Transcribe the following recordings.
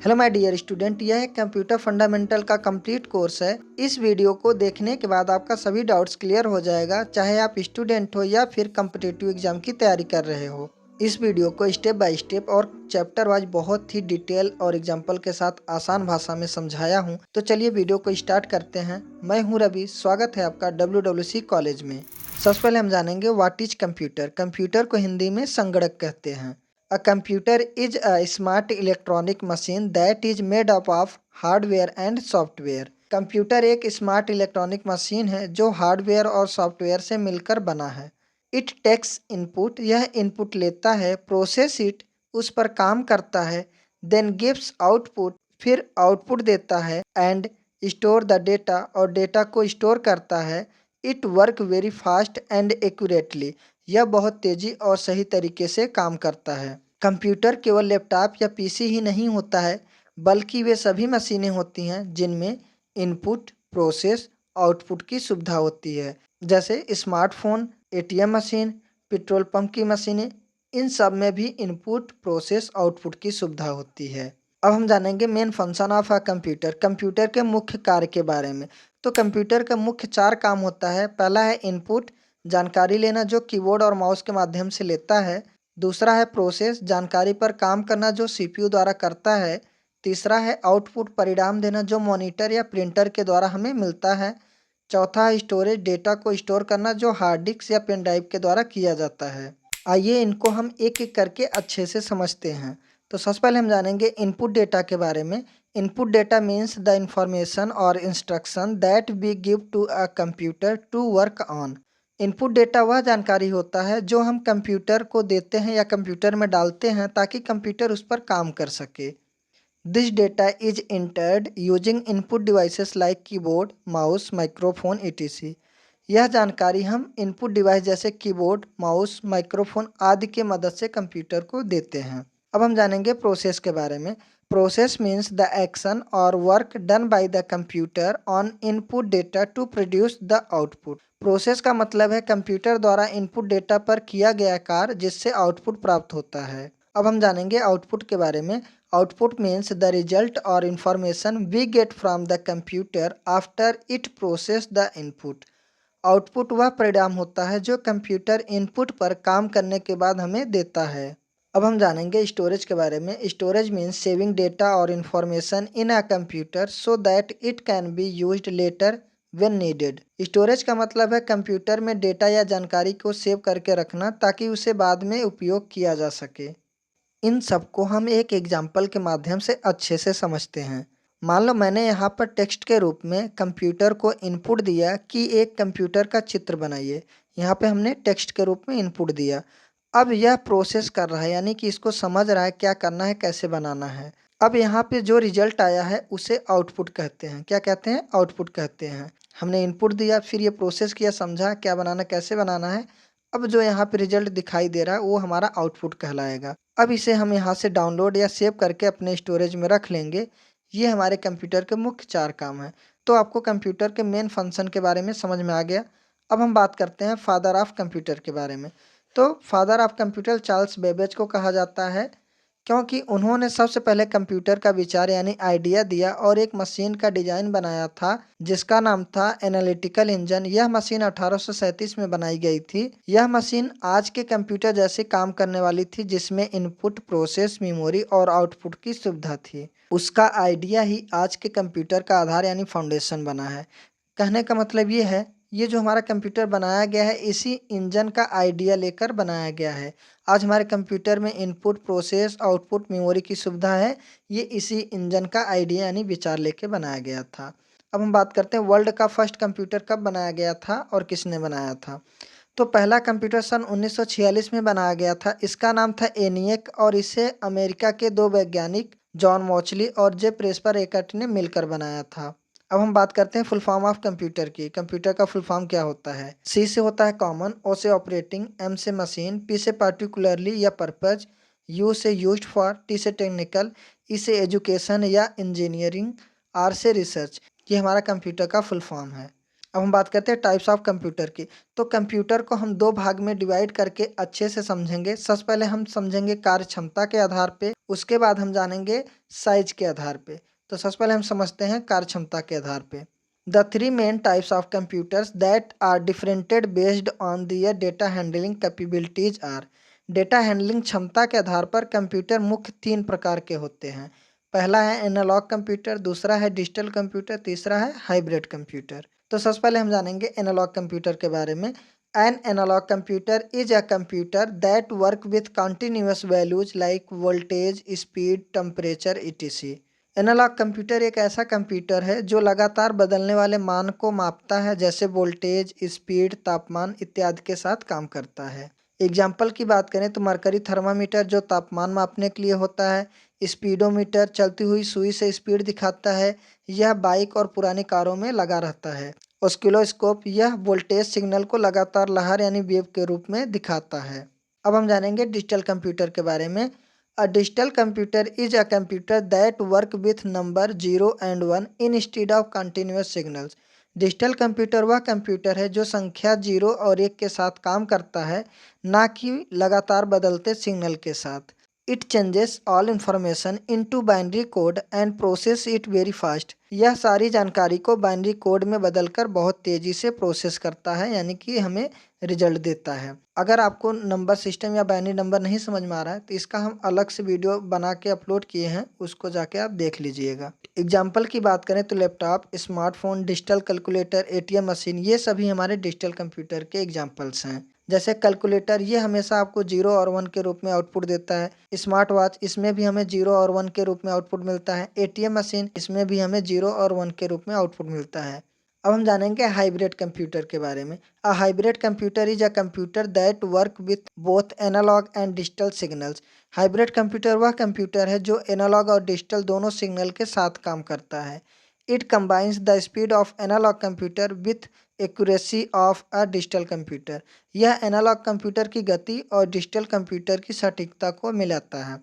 Hello my dear student, यह एक computer fundamental का कंप्लीट कोर्स है। इस वीडियो को देखने के बाद आपका सभी डाउट्स क्लियर हो जाएगा, चाहे आप स्टूडेंट हो या फिर कम्पिटिटिव एग्जाम की तैयारी कर रहे हो। इस वीडियो को स्टेप बाय स्टेप और चैप्टर वाइज बहुत ही डिटेल और एग्जाम्पल के साथ आसान भाषा में समझाया हूँ। तो चलिए वीडियो को स्टार्ट करते हैं। मैं हूँ रवि, स्वागत है आपका WWC कॉलेज में। सबसे पहले हम जानेंगे व्हाट इज कंप्यूटर। कंप्यूटर को हिंदी में संगणक कहते हैं। A computer is a smart electronic machine that is made up of hardware and software. Computer एक स्मार्ट इलेक्ट्रॉनिक मशीन है जो हार्डवेयर और सॉफ्टवेयर से मिलकर बना है। इट टेक्स इनपुट, यह इनपुट लेता है, प्रोसेस इट, उस पर काम करता है, देन गिव्स आउटपुट, फिर आउटपुट देता है, एंड स्टोर द डेटा, और डेटा को स्टोर करता है। It work very fast and accurately, यह बहुत तेजी और सही तरीके से काम करता है। कंप्यूटर केवल लैपटॉप या पीसी ही नहीं होता है, बल्कि वे सभी मशीनें होती हैं जिनमें इनपुट, प्रोसेस, आउटपुट की सुविधा होती है। जैसे smartphone, ATM machine, petrol pump की मशीनें, इन सब में भी इनपुट, प्रोसेस, आउटपुट की सुविधा होती है। अब हम जानेंगे main function of a computer. Computer के मुख्य कार्य के बारे में। तो कंप्यूटर का मुख्य 4 काम होता है। पहला है इनपुट, जानकारी लेना जो कीबोर्ड और माउस के माध्यम से लेता है। दूसरा है प्रोसेस, जानकारी पर काम करना जो सीपीयू द्वारा करता है। तीसरा है आउटपुट, परिणाम देना जो मॉनिटर या प्रिंटर के द्वारा हमें मिलता है। चौथा है स्टोरेज, डेटा को स्टोर करना जो हार्ड डिस्क या पेन ड्राइव के द्वारा किया जाता है। आइए इनको हम एक एक करके अच्छे से समझते हैं। तो सबसे पहले हम जानेंगे इनपुट डेटा के बारे में। Input data means the information और instruction that we give to a computer to work on. Input data वह जानकारी होता है जो हम कंप्यूटर को देते हैं या कंप्यूटर में डालते हैं ताकि कंप्यूटर उस पर काम कर सके। This data is entered using input devices like keyboard, mouse, microphone etc। यह जानकारी हम इनपुट डिवाइस जैसे कीबोर्ड, माउस, माइक्रोफोन आदि के मदद से कंप्यूटर को देते हैं। अब हम जानेंगे प्रोसेस के बारे में। प्रोसेस मीन्स द एक्शन और work done by the computer on input data to produce the output. Process का मतलब है कंप्यूटर द्वारा इनपुट डेटा पर किया गया कार्य जिससे आउटपुट प्राप्त होता है। अब हम जानेंगे आउटपुट के बारे में। आउटपुट मीन्स द रिजल्ट और information we get from the computer after it process the input. Output वह परिणाम होता है जो कंप्यूटर इनपुट पर काम करने के बाद हमें देता है। अब हम जानेंगे स्टोरेज के बारे में। स्टोरेज मीन्स सेविंग डेटा और information in a computer so that it can be used letter when needed. Storage का मतलब है कंप्यूटर में डेटा या जानकारी को सेव करके रखना ताकि उसे बाद में उपयोग किया जा सके। इन सबको हम एक एग्जाम्पल के माध्यम से अच्छे से समझते हैं। मान लो मैंने यहाँ पर टेक्स्ट के रूप में कंप्यूटर को इनपुट दिया कि एक कंप्यूटर का चित्र बनाइए। यहाँ पे हमने टेक्स्ट के रूप में इनपुट दिया। अब यह प्रोसेस कर रहा है, यानी कि इसको समझ रहा है क्या करना है, कैसे बनाना है। अब यहाँ पे जो रिजल्ट आया है उसे आउटपुट कहते हैं। क्या कहते हैं? आउटपुट कहते हैं। हमने इनपुट दिया, फिर ये प्रोसेस किया, समझा क्या बनाना, कैसे बनाना है। अब जो यहाँ पे रिजल्ट दिखाई दे रहा है वो हमारा आउटपुट कहलाएगा। अब इसे हम यहाँ से डाउनलोड या सेव करके अपने स्टोरेज में रख लेंगे। ये हमारे कंप्यूटर के मुख्य 4 काम हैं। तो आपको कंप्यूटर के मेन फंक्शन के बारे में समझ में आ गया। अब हम बात करते हैं फादर ऑफ कंप्यूटर के बारे में। तो father of computer Charles Babbage को कहा जाता है क्योंकि उन्होंने सबसे पहले कंप्यूटर का विचार यानी आइडिया दिया और एक मशीन का डिजाइन बनाया था जिसका नाम था एनालिटिकल इंजन। यह मशीन 1837 में बनाई गई थी। यह मशीन आज के कंप्यूटर जैसे काम करने वाली थी जिसमें इनपुट, प्रोसेस, मेमोरी और आउटपुट की सुविधा थी। उसका आइडिया ही आज के कंप्यूटर का आधार यानी फाउंडेशन बना है। कहने का मतलब ये है, ये जो हमारा कंप्यूटर बनाया गया है इसी इंजन का आइडिया लेकर बनाया गया है। आज हमारे कंप्यूटर में इनपुट, प्रोसेस, आउटपुट, मेमोरी की सुविधा है, ये इसी इंजन का आइडिया यानी विचार लेके बनाया गया था। अब हम बात करते हैं वर्ल्ड का फर्स्ट कंप्यूटर कब बनाया गया था और किसने बनाया था। तो पहला कंप्यूटर सन 1946 में बनाया गया था। इसका नाम था एनिएक और इसे अमेरिका के 2 वैज्ञानिक जॉन मॉचली और जे प्रेस्पर एकट ने मिलकर बनाया था। अब हम बात करते हैं फुल फॉर्म ऑफ कंप्यूटर की। कंप्यूटर का फुल फॉर्म क्या होता है? सी से होता है कॉमन, ओ से ऑपरेटिंग, एम से मशीन, पी से पार्टिकुलरली या पर्पज, यू से यूज्ड फॉर, टी से टेक्निकल, ई से एजुकेशन या इंजीनियरिंग, आर से रिसर्च। ये हमारा कंप्यूटर का फुल फॉर्म है। अब हम बात करते हैं टाइप्स ऑफ कंप्यूटर की। तो कंप्यूटर को हम दो भाग में डिवाइड करके अच्छे से समझेंगे। सबसे पहले हम समझेंगे कार्य क्षमता के आधार पे, उसके बाद हम जानेंगे साइज के आधार पे। तो सबसे पहले हम समझते हैं कार्य क्षमता के आधार पे। The three main types of computers that are differentiated based on their data handling capabilities are. Data handling क्षमता के आधार पर कंप्यूटर मुख्य तीन प्रकार के होते हैं। पहला है एनालॉग कंप्यूटर, दूसरा है डिजिटल कंप्यूटर, तीसरा है हाइब्रिड कंप्यूटर। तो सबसे पहले हम जानेंगे एनालॉग कंप्यूटर के बारे में। An analog computer is a computer that work with continuous values like voltage, speed, temperature etc। Analog computer एक ऐसा कंप्यूटर है जो लगातार बदलने वाले मान को मापता है, जैसे वोल्टेज, स्पीड, तापमान इत्यादि के साथ काम करता है। एग्जाम्पल की बात करें तो मरकरी थर्मामीटर जो तापमान मापने के लिए होता है, स्पीडोमीटर चलती हुई सुई से स्पीड दिखाता है, यह बाइक और पुरानी कारों में लगा रहता है। ऑस्किलोस्कोप यह वोल्टेज सिग्नल को लगातार लहर यानी वेव के रूप में दिखाता है। अब हम जानेंगे डिजिटल कंप्यूटर के बारे में। अ digital computer is a computer that work with number 0 and 1 instead of continuous signals. Digital computer वह कंप्यूटर है जो संख्या 0 और 1 के साथ काम करता है, ना कि लगातार बदलते सिग्नल के साथ। It changes all information into binary code and process it very fast. यह सारी जानकारी को बाइनरी कोड में बदलकर बहुत तेजी से प्रोसेस करता है, यानी कि हमें रिजल्ट देता है। अगर आपको नंबर सिस्टम या बाइनरी नंबर नहीं समझ में आ रहा है तो इसका हम अलग से वीडियो बना के अपलोड किए हैं, उसको जाके आप देख लीजिएगा। एग्जाम्पल की बात करें तो laptop, smartphone, digital calculator, ATM machine, ये सभी हमारे डिजिटल कंप्यूटर के एग्जाम्पल्स हैं। जैसे कैलकुलेटर, ये हमेशा आपको 0 और 1 के रूप में आउटपुट देता है। स्मार्ट वॉच, इसमें भी हमें 0 और 1 के रूप में आउटपुट मिलता है। एटीएम मशीन, इसमें भी हमें 0 और 1 के रूप में आउटपुट मिलता है। अब हम जानेंगे हाइब्रिड कंप्यूटर के बारे में। A hybrid computer is a computer that work with both analog and digital signals. Hybrid computer वह कंप्यूटर है जो एनालॉग और डिजिटल दोनों सिग्नल के साथ काम करता है। It combines the speed of analog computer with accuracy of a digital computer. यह एनालॉग कंप्यूटर की गति और डिजिटल कंप्यूटर की सटीकता को मिलाता है।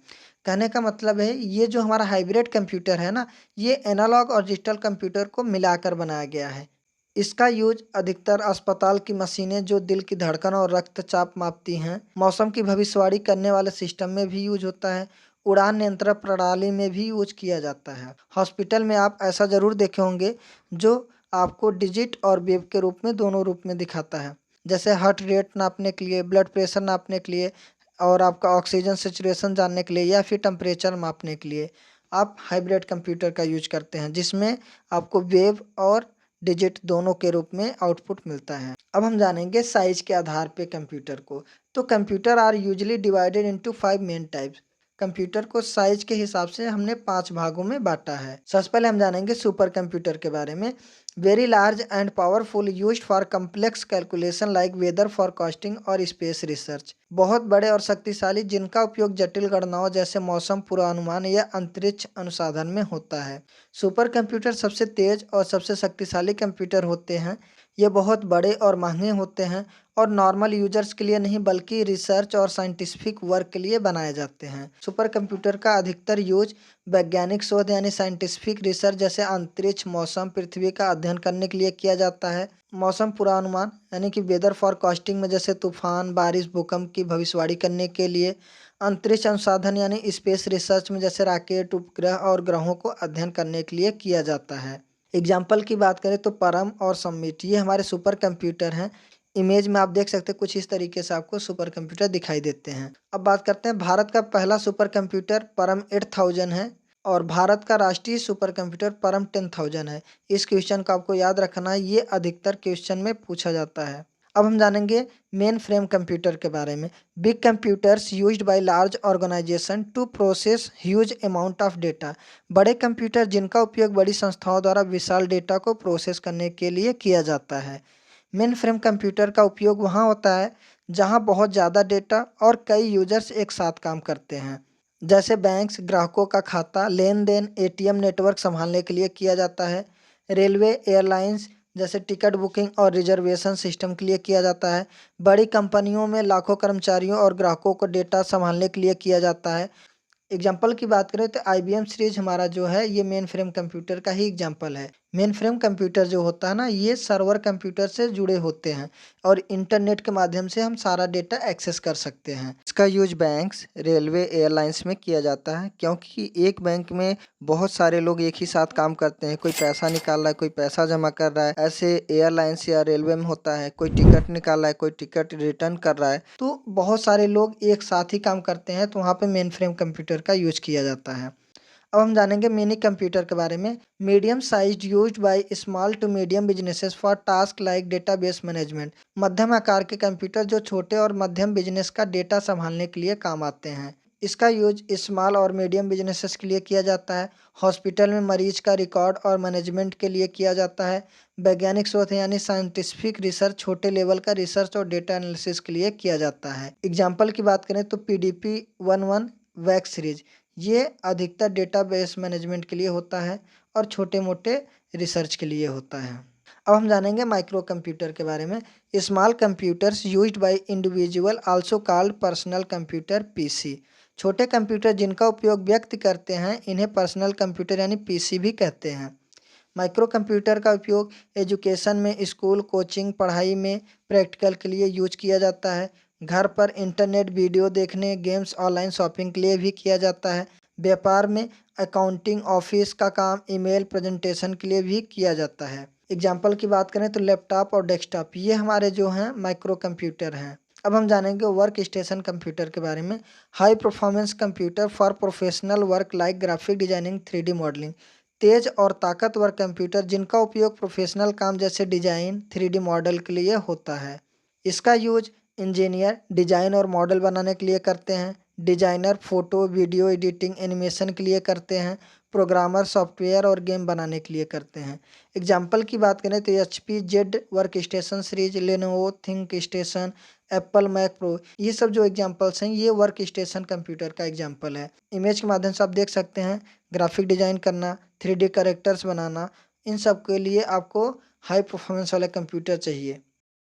कहने का मतलब है ये जो हमारा हाइब्रिड कंप्यूटर है ना, ये एनालॉग और डिजिटल कंप्यूटर को मिलाकर बनाया गया है। इसका यूज अधिकतर अस्पताल की मशीनें जो दिल की धड़कन और रक्तचाप मापती हैं, मौसम की भविष्यवाणी करने वाले सिस्टम में भी यूज होता है, उड़ान नियंत्रण प्रणाली में भी यूज किया जाता है। हॉस्पिटल में आप ऐसा जरूर देखे होंगे जो आपको डिजिट और वेव के रूप में दोनों रूप में दिखाता है। जैसे हार्ट रेट नापने के लिए, ब्लड प्रेशर नापने के लिए और आपका ऑक्सीजन सेचुरेशन जानने के लिए या फिर टेम्परेचर मापने के लिए आप हाइब्रिड कंप्यूटर का यूज करते हैं, जिसमें आपको वेव और डिजिट दोनों के रूप में आउटपुट मिलता है। अब हम जानेंगे साइज के आधार पे कंप्यूटर को। तो computer are usually divided into 5 main types. Computer को साइज के हिसाब से हमने 5 भागों में बांटा है। सबसे पहले हम जानेंगे सुपर कंप्यूटर के बारे में। Very large and powerful used for complex calculation like weather forecasting और स्पेस रिसर्च। बहुत बड़े और शक्तिशाली, जिनका उपयोग जटिल गणनाओं जैसे मौसम पूर्वानुमान या अंतरिक्ष अनुसंधान में होता है। सुपर कंप्यूटर सबसे तेज और सबसे शक्तिशाली कंप्यूटर होते हैं। ये बहुत बड़े और महंगे होते हैं और नॉर्मल यूजर्स के लिए नहीं बल्कि रिसर्च और साइंटिफिक वर्क के लिए बनाए जाते हैं। सुपर कंप्यूटर का अधिकतर यूज वैज्ञानिक शोध यानी साइंटिफिक रिसर्च जैसे अंतरिक्ष, मौसम, पृथ्वी का अध्ययन करने के लिए किया जाता है। मौसम पूर्वानुमान यानी कि वेदर फोरकास्टिंग में जैसे तूफान, बारिश, भूकंप की भविष्यवाणी करने के लिए। अंतरिक्ष अनुसंधान यानी स्पेस रिसर्च में जैसे रॉकेट, उपग्रह और ग्रहों को अध्ययन करने के लिए किया जाता है। एग्जाम्पल की बात करें तो परम और समिट, ये हमारे सुपर कंप्यूटर हैं। इमेज में आप देख सकते हैं कुछ इस तरीके से आपको सुपर कंप्यूटर दिखाई देते हैं। अब बात करते हैं भारत का पहला सुपर कंप्यूटर परम 8000 है और भारत का राष्ट्रीय सुपर कंप्यूटर परम 10000 है। इस क्वेश्चन को आपको याद रखना है, ये अधिकतर क्वेश्चन में पूछा जाता है। अब हम जानेंगे मेन फ्रेम कंप्यूटर के बारे में। Big computers used by large organisation to process huge amount of data. बड़े कंप्यूटर जिनका उपयोग बड़ी संस्थाओं द्वारा विशाल डेटा को प्रोसेस करने के लिए किया जाता है। मेन फ्रेम कंप्यूटर का उपयोग वहाँ होता है जहाँ बहुत ज़्यादा डेटा और कई यूजर्स एक साथ काम करते हैं। जैसे बैंक्स ग्राहकों का खाता, लेन देन, एटीएम नेटवर्क संभालने के लिए किया जाता है। रेलवे, एयरलाइंस जैसे टिकट बुकिंग और रिजर्वेशन सिस्टम के लिए किया जाता है। बड़ी कंपनियों में लाखों कर्मचारियों और ग्राहकों को डेटा संभालने के लिए किया जाता है। एग्जाम्पल की बात करें तो IBM सीरीज हमारा जो है ये मेन फ्रेम कंप्यूटर का ही एग्जाम्पल है। मेन फ्रेम कंप्यूटर जो होता है ना, ये सर्वर कंप्यूटर से जुड़े होते हैं और इंटरनेट के माध्यम से हम सारा डेटा एक्सेस कर सकते हैं। इसका यूज बैंक्स, रेलवे, एयरलाइंस में किया जाता है, क्योंकि एक बैंक में बहुत सारे लोग एक ही साथ काम करते हैं। कोई पैसा निकाल रहा है, कोई पैसा जमा कर रहा है। ऐसे एयरलाइंस या रेलवे में होता है, कोई टिकट निकाल रहा है, कोई टिकट रिटर्न कर रहा है। तो बहुत सारे लोग एक साथ ही काम करते हैं, तो वहाँ पे मेन फ्रेम कंप्यूटर का यूज किया जाता है। अब हम जानेंगे मिनी कंप्यूटर के बारे में। Medium size used by small to medium businesses for task like database management. मध्यम आकार के कंप्यूटर जो छोटे और मध्यम बिजनेस का डेटा संभालने के लिए काम आते हैं। इसका यूज स्मॉल और मीडियम बिजनेसेस के लिए किया जाता है। हॉस्पिटल में मरीज का रिकॉर्ड और मैनेजमेंट के लिए किया जाता है। वैज्ञानिक शोध यानी साइंटिफिक रिसर्च, छोटे लेवल का रिसर्च और डेटा एनालिसिस के लिए किया जाता है। एग्जाम्पल की बात करें तो PDP-11 वैक्स सीरीज, ये अधिकतर डेटाबेस मैनेजमेंट के लिए होता है और छोटे-मोटे रिसर्च के लिए होता है। अब हम जानेंगे माइक्रो कंप्यूटर के बारे में। Small computers used by individual also called personal computer (PC). छोटे कंप्यूटर जिनका उपयोग व्यक्ति करते हैं, इन्हें पर्सनल कंप्यूटर यानी पीसी भी कहते हैं। माइक्रो कंप्यूटर का उपयोग एजुकेशन में, स्कूल, कोचिंग, पढ़ाई में, प्रैक्टिकल के लिए यूज किया जाता है। घर पर इंटरनेट वीडियो देखने, गेम्स, ऑनलाइन शॉपिंग के लिए भी किया जाता है। व्यापार में अकाउंटिंग, ऑफिस का काम, ईमेल, प्रेजेंटेशन के लिए भी किया जाता है। एग्जाम्पल की बात करें तो लैपटॉप और डेस्कटॉप, ये हमारे जो हैं माइक्रो कंप्यूटर हैं। अब हम जानेंगे वर्क स्टेशन कंप्यूटर के बारे में। High performance computer for professional work like graphic designing, 3D modelling. तेज और ताकतवर कंप्यूटर जिनका उपयोग प्रोफेशनल काम जैसे डिजाइन, 3D मॉडल के लिए होता है। इसका यूज इंजीनियर डिजाइन और मॉडल बनाने के लिए करते हैं। Designer photo, video editing, animation के लिए करते हैं। प्रोग्रामर सॉफ्टवेयर और गेम बनाने के लिए करते हैं। एग्जाम्पल की बात करें तो HP Z workstation series, Lenovo ThinkStation, Apple Mac Pro, ये सब जो एग्जाम्पल्स हैं ये वर्क स्टेशन कंप्यूटर का एग्जाम्पल है। इमेज के माध्यम से आप देख सकते हैं, ग्राफिक डिजाइन करना, 3D कैरेक्टर्स बनाना, इन सब के लिए आपको हाई परफॉर्मेंस वाला कंप्यूटर चाहिए।